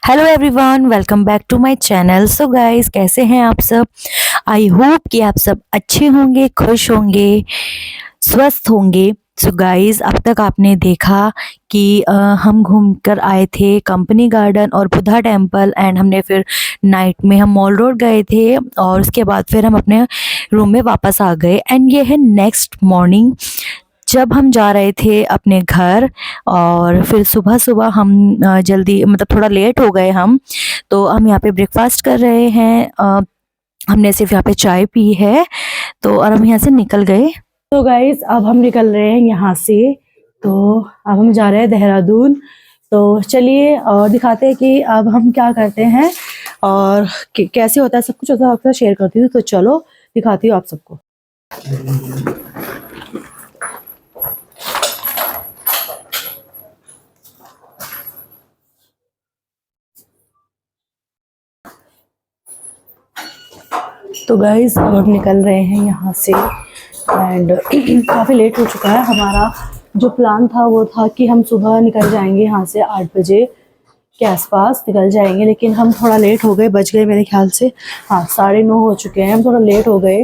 Hello everyone, welcome back to my channel. So guys, कैसे हैं आप सब? आई होप कि आप सब अच्छे होंगे, खुश होंगे, स्वस्थ होंगे। सो गाइस, अब तक आपने देखा कि हम घूम कर आए थे कंपनी गार्डन और बुद्धा टेम्पल, एंड हमने फिर नाइट में हम मॉल रोड गए थे और उसके बाद फिर हम अपने रूम में वापस आ गए। एंड ये है नेक्स्ट मॉर्निंग जब हम जा रहे थे अपने घर। और फिर सुबह सुबह हम जल्दी मतलब थोड़ा लेट हो गए हम, तो हम यहाँ पे ब्रेकफास्ट कर रहे हैं। हमने सिर्फ यहाँ पे चाय पी है, तो और हम यहाँ से निकल गए। तो गाइस, अब हम निकल रहे हैं यहाँ से। तो अब हम जा रहे हैं देहरादून। तो चलिए और दिखाते हैं कि अब हम क्या करते हैं और कैसे होता है सब कुछ, होता है आपके साथ शेयर करती हूँ। तो चलो दिखाती हूँ आप सबको। तो गाइस, अब हम निकल रहे हैं यहाँ से एंड काफ़ी लेट हो चुका है। हमारा जो प्लान था वो था कि हम सुबह निकल जाएंगे यहाँ से 8 बजे के आसपास निकल जाएंगे, लेकिन हम थोड़ा लेट हो गए। बज गए मेरे ख्याल से 9:30 हो चुके हैं, हम थोड़ा लेट हो गए।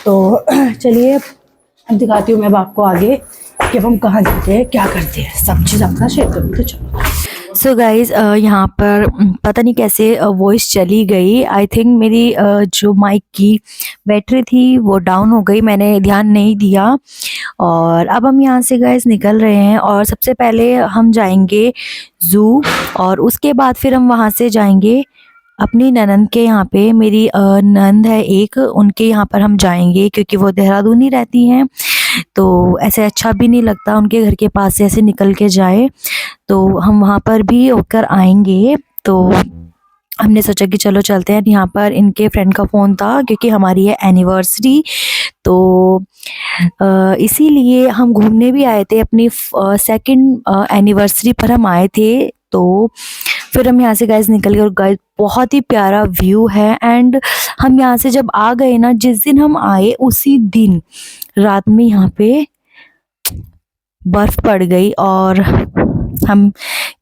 तो चलिए अब दिखाती हूँ मैं आपको आगे कि अब हम कहाँ जाते हैं, क्या करते हैं, सब चीज़ अपना शेयर करूँ। तो चलो। सो गाइज़, यहाँ पर पता नहीं कैसे वॉइस चली गई। आई थिंक मेरी जो माइक की बैटरी थी वो डाउन हो गई, मैंने ध्यान नहीं दिया। और अब हम यहाँ से गाइज़ निकल रहे हैं और सबसे पहले हम जाएंगे ज़ू, और उसके बाद फिर हम वहाँ से जाएंगे अपनी ननंद के यहाँ पे। मेरी ननंद है एक, उनके यहाँ पर हम जाएंगे क्योंकि वो देहरादून ही रहती हैं, तो ऐसे अच्छा भी नहीं लगता उनके घर के पास से ऐसे निकल के जाए। तो हम वहाँ पर भी होकर आएंगे। तो हमने सोचा कि चलो चलते हैं। यहाँ पर इनके फ्रेंड का फ़ोन था क्योंकि हमारी है एनिवर्सरी, तो इसीलिए हम घूमने भी आए थे। अपनी सेकंड एनिवर्सरी पर हम आए थे। तो फिर हम यहाँ से गाइस निकल गए और गाइस बहुत ही प्यारा व्यू है। एंड हम यहाँ से जब आ गए ना, जिस दिन हम आए उसी दिन रात में यहाँ पे बर्फ़ पड़ गई। और हम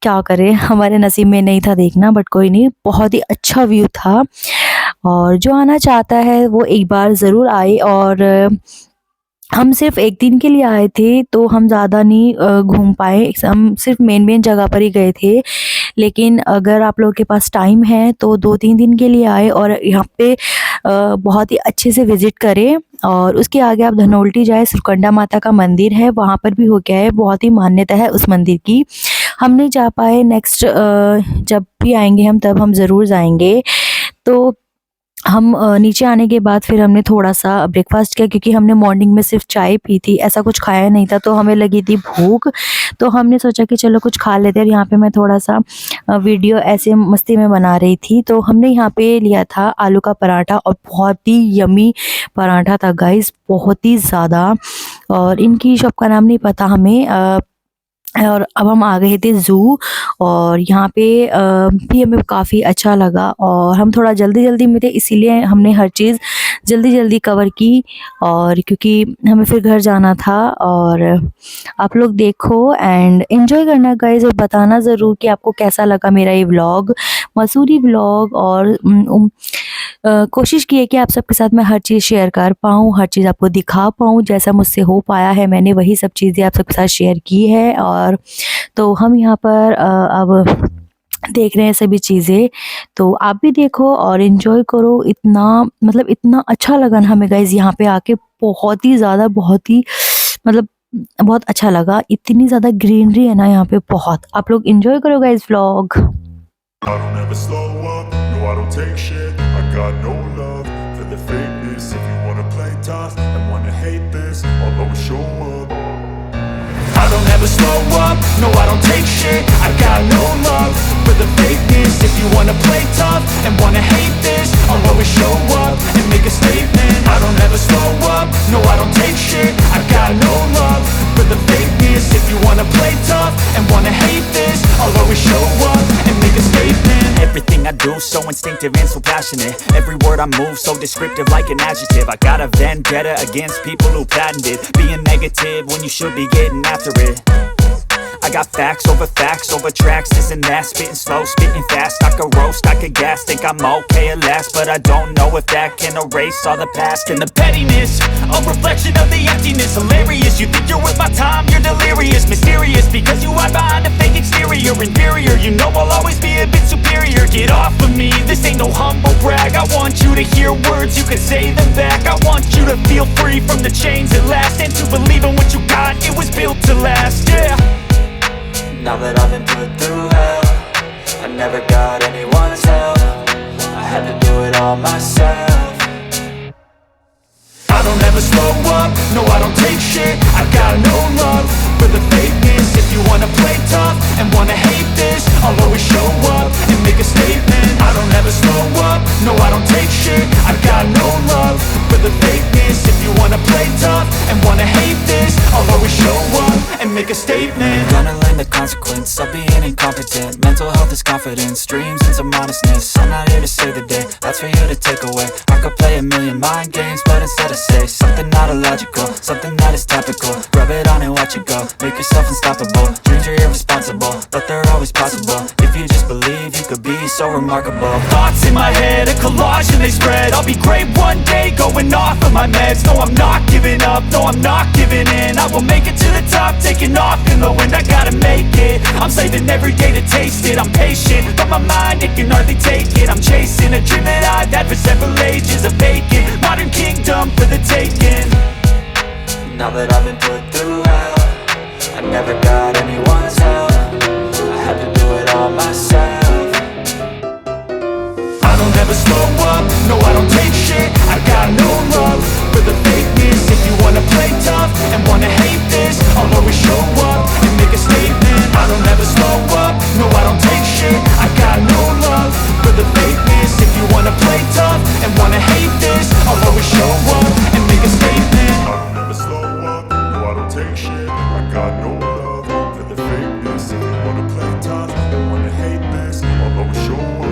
क्या करें, हमारे नसीब में नहीं था देखना, बट कोई नहीं, बहुत ही अच्छा व्यू था। और जो आना चाहता है वो एक बार ज़रूर आए। और हम सिर्फ एक दिन के लिए आए थे, तो हम ज़्यादा नहीं घूम पाए, हम सिर्फ मेन जगह पर ही गए थे। लेकिन अगर आप लोगों के पास टाइम है तो 2-3 दिन के लिए आए और यहाँ पे बहुत ही अच्छे से विज़िट करें। और उसके आगे आप धनोल्टी जाए, सुरकंडा माता का मंदिर है, वहाँ पर भी हो गया है, बहुत ही मान्यता है उस मंदिर की। हम नहीं जा पाए, नेक्स्ट जब भी आएंगे हम तब हम ज़रूर जाएंगे। तो हम नीचे आने के बाद फिर हमने थोड़ा-सा ब्रेकफ़ास्ट किया क्योंकि हमने मॉर्निंग में सिर्फ चाय पी थी, ऐसा कुछ खाया नहीं था, तो हमें लगी थी भूख। तो हमने सोचा कि चलो कुछ खा लेते हैं। और यहाँ पे मैं थोड़ा-सा वीडियो ऐसे मस्ती में बना रही थी। तो हमने यहाँ पे लिया था आलू का पराठा और बहुत ही यम्मी पराठा था गाइस, बहुत ही ज़्यादा। और इनकी शॉप का नाम नहीं पता हमें। और अब हम आ गए थे ज़ू, और यहाँ पे भी हमें काफ़ी अच्छा लगा। और हम थोड़ा जल्दी-जल्दी में थे, इसीलिए हमने हर चीज़ जल्दी-जल्दी कवर की, और क्योंकि हमें फिर घर जाना था। और आप लोग देखो एंड एंजॉय करना गाइस, और बताना ज़रूर कि आपको कैसा लगा मेरा ये व्लॉग, मसूरी व्लॉग। और कोशिश की है कि आप सबके साथ मैं हर चीज़ शेयर कर पाऊँ, हर चीज़ आपको दिखा पाऊँ, जैसा मुझसे हो पाया है मैंने वही सब चीज़ें आप सबके साथ शेयर की है। और तो हम यहाँ पर अब देख रहे हैं सभी चीज़ें, तो आप भी देखो और एंजॉय करो। इतना मतलब इतना अच्छा लगा ना हमें गाइस यहाँ पे आके, बहुत ही ज़्यादा, बहुत ही मतलब बहुत अच्छा लगा। इतनी ज़्यादा ग्रीनरी है ना यहाँ पे, बहुत। आप लोग एंजॉय करो guys vlog. I don't ever slow up, no I don't take shit. I got no love for the fakeness. If you wanna play tough and wanna hate this, I'll always show up. I don't ever slow up, no I don't take shit. I got no love for the fakeness. If you wanna play tough and wanna hate this, I'll always show up and make a statement. I don't ever slow up, no I don't take shit. I got no love for the fakeness. If you wanna play tough and wanna hate this, I'll always show up and make a statement. Everything I do so instinctive and so passionate. Every word I move so descriptive like an adjective. I got a vendetta against people who patented being negative when you should be getting after it. I got facts over tracks, this and that. Spitting slow, spitting fast, I could roast, I could gas. Think I'm okay at last, but I don't know if that can erase all the past. And the pettiness, a reflection of the emptiness. Hilarious, you think you're worth my time, you're delirious. Mysterious, because you hide behind a fake exterior. Inferior, you know I'll always be a bit superior. Get off of me, this ain't no humble brag. I want you to hear words, you can say them back. I want you to feel free from the chains at last, and to believe in what you got, it was built to last, yeah. Now that I've been put through hell, I never got anyone's help. I had to do it all myself. I don't ever slow up, no I don't take shit. I got no love for the fakeness. If you wanna play tough and wanna hate this, I'll always show up and make a statement. I don't ever slow up, no I don't take shit. I got no love for the fakeness. If you wanna play tough and wanna hate this, I'll always show up and make a statement. Gonna learn the consequence of being incompetent. Mental health is confidence, dreams and some honestness. I'm not here to save the day, that's for you to take away. I could play a million mind games, but instead I say something not illogical, something that is topical. Rub it on and watch it go, make yourself unstoppable. Dreams are irresponsible, but they're always possible. If you just believe, you could be so remarkable. Thoughts in my head, a collage and they spread. I'll be great one day, going off of my meds. No, I'm not giving up, no, I'm not giving in. I will make it to the top, taking off in the wind. I gotta make it, I'm saving every day to taste it. I'm patient, but my mind, it can hardly take it. I'm chasing a dream that I've had for several ages. A vacant, modern kingdom for the taking. Now that I've been put through hell, I never got anyone's help. I had to do it all myself. I don't ever slow up, no I don't take shit. I got no love for the fakeness. If you wanna play tough and wanna hate this, I'll always show up and make a statement. I don't ever slow up, no I don't take shit. I got no love for the fakeness. If you wanna play tough and wanna hate this, I'll always show up and make a statement. I don't ever slow up, no I don't take shit. I got no love for the fakeness. If you wanna play tough and wanna hate this, I'll always show up.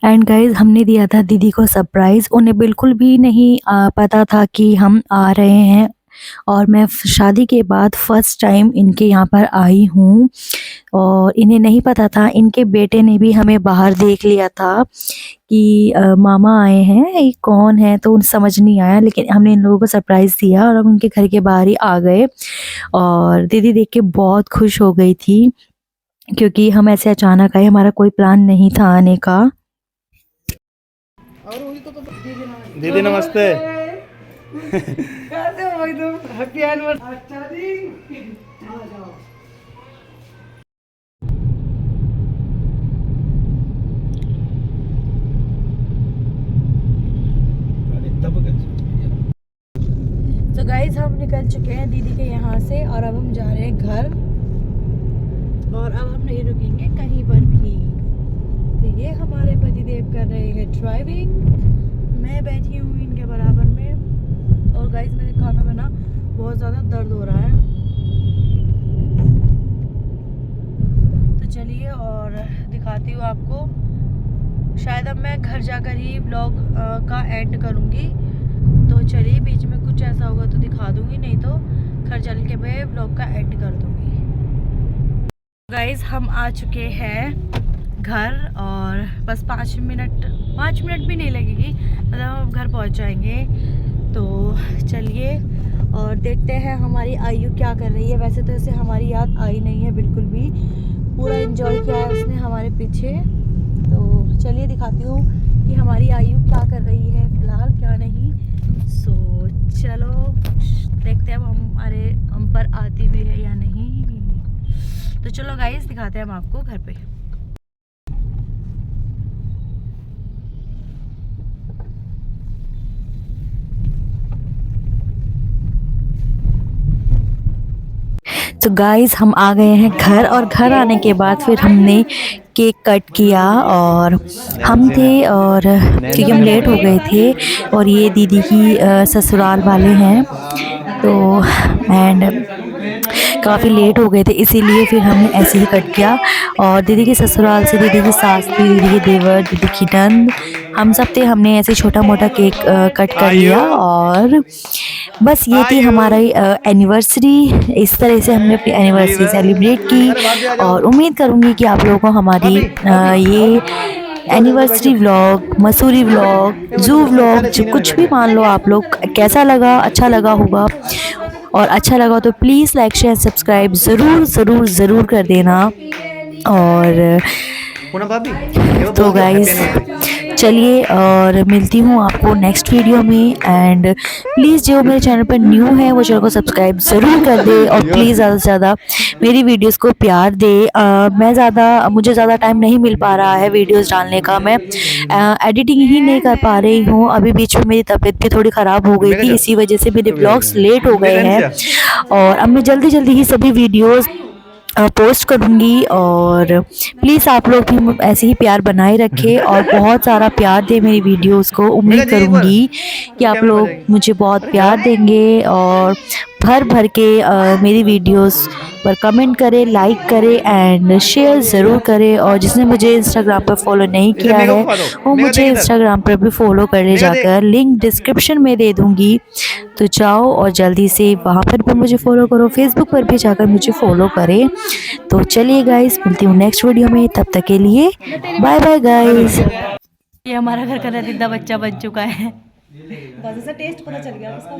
And guys हमने दिया था दीदी को surprise, उन्हें बिल्कुल भी नहीं पता था कि हम आ रहे हैं और मैं शादी के बाद फ़र्स्ट टाइम इनके यहाँ पर आई हूँ और इन्हें नहीं पता था। इनके बेटे ने भी हमें बाहर देख लिया था कि मामा आए हैं, ये कौन है, तो उन्हें समझ नहीं आया, लेकिन हमने इन लोगों को सरप्राइज़ दिया और हम उनके घर के बाहर ही आ गए और दीदी देख के बहुत खुश हो गई थी क्योंकि हम ऐसे अचानक आए, हमारा कोई प्लान नहीं था आने का। दीदी नमस्ते। कैसे हो भाई तुम? Happy anniversary. अच्छा जी आ जाओ। तो गाइज हम निकल चुके हैं दीदी के यहाँ से और अब हम जा रहे हैं घर और अब हम नहीं रुकेंगे कहीं पर भी। तो ये हमारे पतिदेव कर रहे हैं ड्राइविंग, मैं बैठी हूँ इनके बराबर में और गाइज मेरे खाना बना बहुत ज़्यादा दर्द हो रहा है। तो चलिए और दिखाती हूँ आपको। शायद अब मैं घर जाकर ही व्लॉग का एंड करूँगी, तो चलिए बीच में कुछ ऐसा होगा तो दिखा दूँगी, नहीं तो घर चल के मैं व्लॉग का एंड कर दूँगी। गाइज हम आ चुके हैं घर और बस 5 मिनट भी नहीं लगेगी, मतलब हम घर पहुंच जाएंगे। तो चलिए और देखते हैं हमारी आयु क्या कर रही है। वैसे तो इसे हमारी याद आई नहीं है बिल्कुल भी, पूरा एंजॉय किया है उसने हमारे पीछे। तो चलिए दिखाती हूँ कि हमारी आयु क्या कर रही है फ़िलहाल। तो चलो गाइस दिखाते हैं हम आपको घर पे। तो गाइस हम आ गए हैं घर, और घर आने के बाद फिर हमने केक कट किया और हम थे, और क्योंकि हम लेट हो गए थे, और ये दीदी की ससुराल वाले हैं तो एंड काफ़ी लेट हो गए थे, इसीलिए फिर हमने ऐसे ही कट किया। और दीदी के ससुराल से दीदी की सास थी, दीदी के देवर, दीदी की नंद, हम सब थे। हमने ऐसे छोटा मोटा केक कट कर लिया, और बस ये थी हमारी एनिवर्सरी। इस तरह से हमने अपनी एनिवर्सरी सेलिब्रेट की, और उम्मीद करूँगी कि आप लोगों को हमारी ये एनिवर्सरी व्लॉग, मसूरी व्लॉग, जू व्लॉग, जो कुछ भी मान लो आप लोग, कैसा लगा, अच्छा लगा होगा। और अच्छा लगा तो प्लीज़ लाइक शेयर सब्सक्राइब ज़रूर ज़रूर ज़रूर कर देना। और तो गाइस चलिए, और मिलती हूँ आपको नेक्स्ट वीडियो में। एंड प्लीज़ जो मेरे चैनल पर न्यू है वो चैनल को सब्सक्राइब ज़रूर कर दे, और प्लीज़ ज़्यादा से ज़्यादा मेरी वीडियोस को प्यार दे। मुझे ज़्यादा टाइम नहीं मिल पा रहा है वीडियोस डालने का, मैं एडिटिंग ही नहीं कर पा रही हूँ। अभी बीच में मेरी तबीयत भी थोड़ी ख़राब हो गई थी, इसी वजह से मेरे ब्लॉग्स लेट हो गए हैं। और अब मैं जल्दी जल्दी ही सभी वीडियोज़ पोस्ट करूँगी, और प्लीज़ आप लोग भी ऐसे ही प्यार बनाए रखें और बहुत सारा प्यार दें मेरी वीडियोस को। उम्मीद करूँगी कि आप लोग मुझे बहुत प्यार देंगे, और भर भर के मेरी वीडियोस पर कमेंट करें, लाइक करें एंड शेयर ज़रूर करें। और जिसने मुझे इंस्टाग्राम पर फॉलो नहीं किया है वो मुझे इंस्टाग्राम पर भी फॉलो कर ले जाकर, लिंक डिस्क्रिप्शन में दे दूँगी, तो जाओ और जल्दी से वहाँ पर भी मुझे फॉलो करो। फेसबुक पर भी जाकर मुझे फॉलो करें। तो चलिए गाइस, मिलती हूँ नेक्स्ट वीडियो में, तब तक के लिए बाय बाय गाइस। ये हमारा घर का नतीजा बच्चा बन चुका है। बस ऐसा टेस्ट पता चल गया उसका।